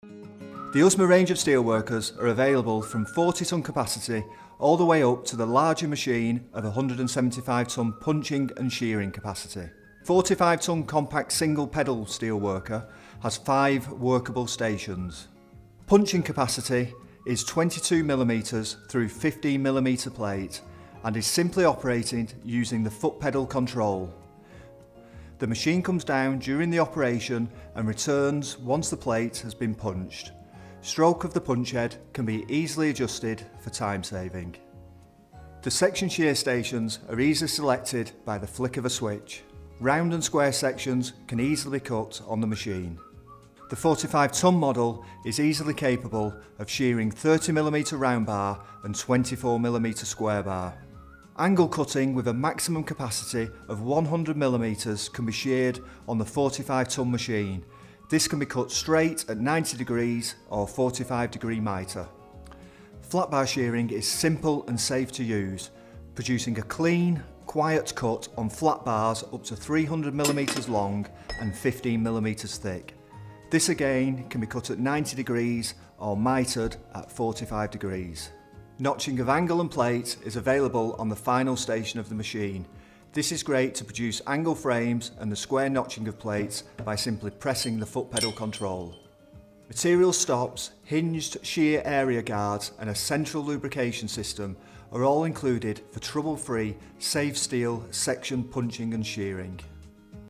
The UZMA range of steelworkers are available from 40 tonne capacity all the way up to the larger machine of 175 tonne punching and shearing capacity. 45 tonne compact single pedal steelworker has 5 workable stations. Punching capacity is 22mm through 15mm plate and is simply operated using the foot pedal control. The machine comes down during the operation and returns once the plate has been punched. Stroke of the punch head can be easily adjusted for time saving. The section shear stations are easily selected by the flick of a switch. Round and square sections can easily be cut on the machine. The 45 tonne model is easily capable of shearing 30mm round bar and 24mm square bar. Angle cutting with a maximum capacity of 100mm can be sheared on the 45 tonne machine. This can be cut straight at 90 degrees or 45 degree mitre. Flat bar shearing is simple and safe to use, producing a clean, quiet cut on flat bars up to 300mm long and 15mm thick. This again can be cut at 90 degrees or mitred at 45 degrees. Notching of angle and plate is available on the final station of the machine. This is great to produce angle frames and the square notching of plates by simply pressing the foot pedal control. Material stops, hinged shear area guards and a central lubrication system are all included for trouble-free, safe steel section punching and shearing.